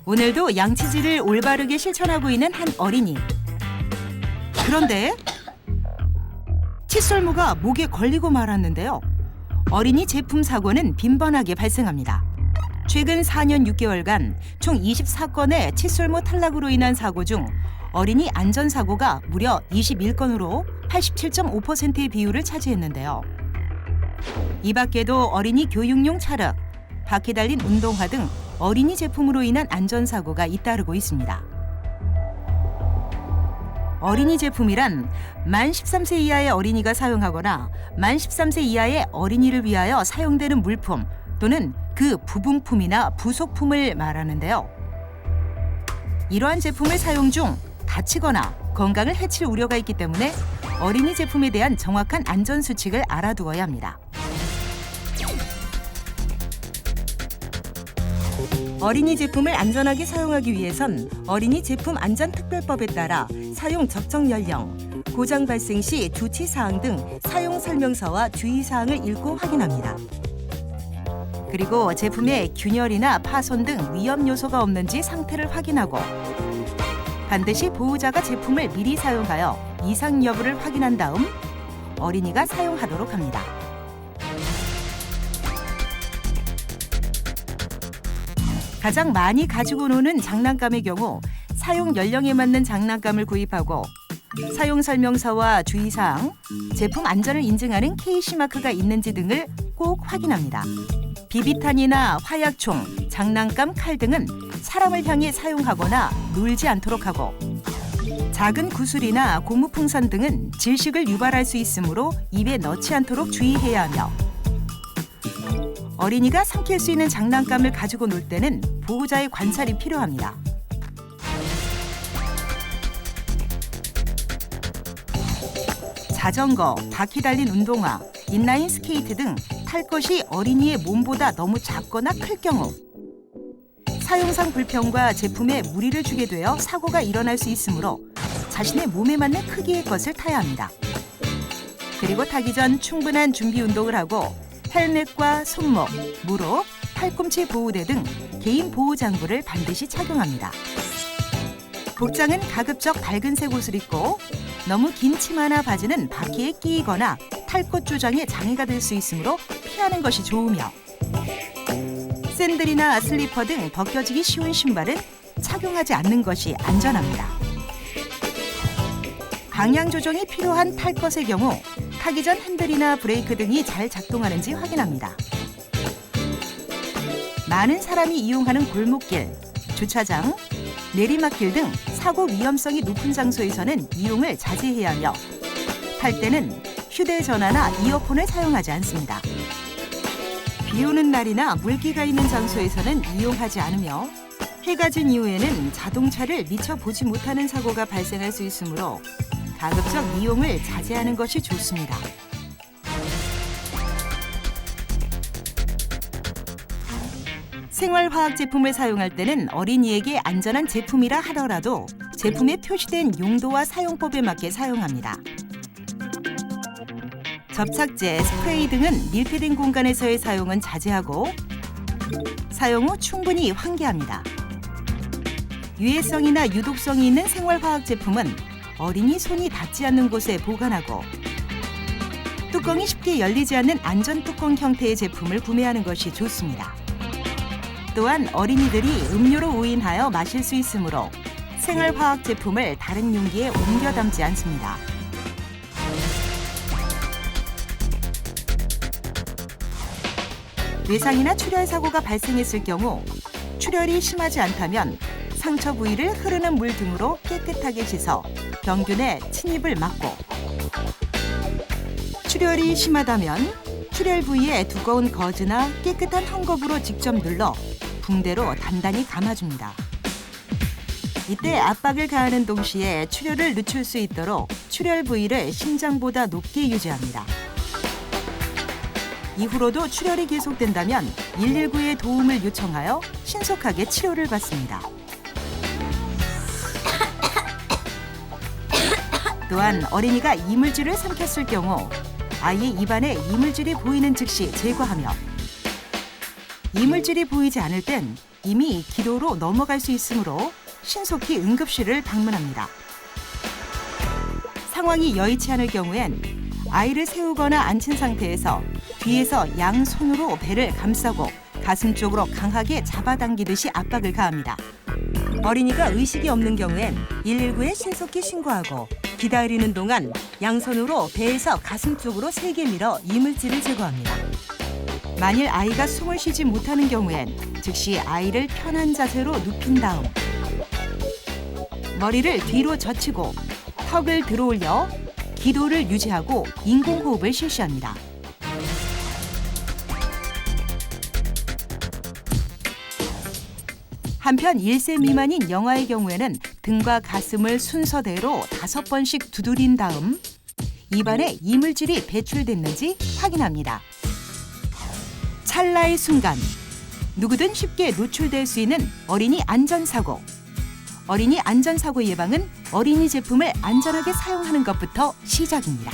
오늘도 양치질을 올바르게 실천하고 있는 한 어린이. 그런데 칫솔모가 목에 걸리고 말았는데요. 어린이 제품 사고는 빈번하게 발생합니다. 최근 4년 6개월간 총 24건의 칫솔모 탈락으로 인한 사고 중 어린이 안전사고가 무려 21건으로 87.5%의 비율을 차지했는데요. 이 밖에도 어린이 교육용 차력, 바퀴 달린 운동화 등 어린이 제품으로 인한 안전사고가 잇따르고 있습니다. 어린이 제품이란 만 13세 이하의 어린이가 사용하거나 만 13세 이하의 어린이를 위하여 사용되는 물품 또는 그 부분품이나 부속품을 말하는데요. 이러한 제품을 사용 중 다치거나 건강을 해칠 우려가 있기 때문에 어린이 제품에 대한 정확한 안전 수칙을 알아두어야 합니다. 어린이 제품을 안전하게 사용하기 위해선 어린이 제품 안전특별법에 따라 사용 적정 연령, 고장 발생 시 조치 사항 등 사용 설명서와 주의 사항을 읽고 확인합니다. 그리고 제품에 균열이나 파손 등 위험 요소가 없는지 상태를 확인하고 반드시 보호자가 제품을 미리 사용하여 이상 여부를 확인한 다음 어린이가 사용하도록 합니다. 가장 많이 가지고 노는 장난감의 경우 사용 연령에 맞는 장난감을 구입하고 사용 설명서와 주의사항, 제품 안전을 인증하는 KC마크가 있는지 등을 꼭 확인합니다. 비비탄이나 화약총, 장난감, 칼 등은 사람을 향해 사용하거나 놀지 않도록 하고 작은 구슬이나 고무풍선 등은 질식을 유발할 수 있으므로 입에 넣지 않도록 주의해야 하며 어린이가 삼킬 수 있는 장난감을 가지고 놀 때는 보호자의 관찰이 필요합니다. 자전거, 바퀴 달린 운동화, 인라인 스케이트 등 탈 것이 어린이의 몸보다 너무 작거나 클 경우 사용상 불편과 제품에 무리를 주게 되어 사고가 일어날 수 있으므로 자신의 몸에 맞는 크기의 것을 타야 합니다. 그리고 타기 전 충분한 준비 운동을 하고 헬멧과 손목, 무릎, 팔꿈치 보호대 등 개인 보호 장구를 반드시 착용합니다. 복장은 가급적 밝은색 옷을 입고 너무 긴 치마나 바지는 바퀴에 끼이거나 탈 것 조장에 장애가 될 수 있으므로 피하는 것이 좋으며 샌들이나 슬리퍼 등 벗겨지기 쉬운 신발은 착용하지 않는 것이 안전합니다. 방향 조정이 필요한 탈 것의 경우 타기 전 핸들이나 브레이크 등이 잘 작동하는지 확인합니다. 많은 사람이 이용하는 골목길, 주차장, 내리막길 등 사고 위험성이 높은 장소에서는 이용을 자제해야 하며 탈 때는 휴대전화나 이어폰을 사용하지 않습니다. 비 오는 날이나 물기가 있는 장소에서는 이용하지 않으며 해가 진 이후에는 자동차를 미처 보지 못하는 사고가 발생할 수 있으므로 가급적 이용을 자제하는 것이 좋습니다. 생활화학 제품을 사용할 때는 어린이에게 안전한 제품이라 하더라도 제품에 표시된 용도와 사용법에 맞게 사용합니다. 접착제, 스프레이 등은 밀폐된 공간에서의 사용은 자제하고 사용 후 충분히 환기합니다. 유해성이나 유독성이 있는 생활화학 제품은 어린이 손이 닿지 않는 곳에 보관하고 뚜껑이 쉽게 열리지 않는 안전 뚜껑 형태의 제품을 구매하는 것이 좋습니다. 또한 어린이들이 음료로 오인하여 마실 수 있으므로 생활화학 제품을 다른 용기에 옮겨 담지 않습니다. 외상이나 출혈 사고가 발생했을 경우 출혈이 심하지 않다면 상처 부위를 흐르는 물 등으로 깨끗하게 씻어 병균의 침입을 막고 출혈이 심하다면 출혈 부위에 두꺼운 거즈나 깨끗한 헝겊으로 직접 눌러 붕대로 단단히 감아줍니다. 이때 압박을 가하는 동시에 출혈을 늦출 수 있도록 출혈 부위를 심장보다 높게 유지합니다. 이후로도 출혈이 계속된다면 119에 도움을 요청하여 신속하게 치료를 받습니다. 또한 어린이가 이물질을 삼켰을 경우 아이의 입안에 이물질이 보이는 즉시 제거하며 이물질이 보이지 않을 땐 이미 기도로 넘어갈 수 있으므로 신속히 응급실을 방문합니다. 상황이 여의치 않을 경우엔 아이를 세우거나 앉힌 상태에서 뒤에서 양손으로 배를 감싸고 가슴 쪽으로 강하게 잡아당기듯이 압박을 가합니다. 어린이가 의식이 없는 경우엔 119에 신속히 신고하고 기다리는 동안 양손으로 배에서 가슴 쪽으로 세게 밀어 이물질을 제거합니다. 만일 아이가 숨을 쉬지 못하는 경우엔 즉시 아이를 편한 자세로 눕힌 다음 머리를 뒤로 젖히고 턱을 들어올려 기도를 유지하고 인공호흡을 실시합니다. 한편 1세 미만인 영아의 경우에는 등과 가슴을 순서대로 5번씩 두드린 다음 입안에 이물질이 배출됐는지 확인합니다. 찰나의 순간, 누구든 쉽게 노출될 수 있는 어린이 안전사고. 어린이 안전사고 예방은 어린이 제품을 안전하게 사용하는 것부터 시작입니다.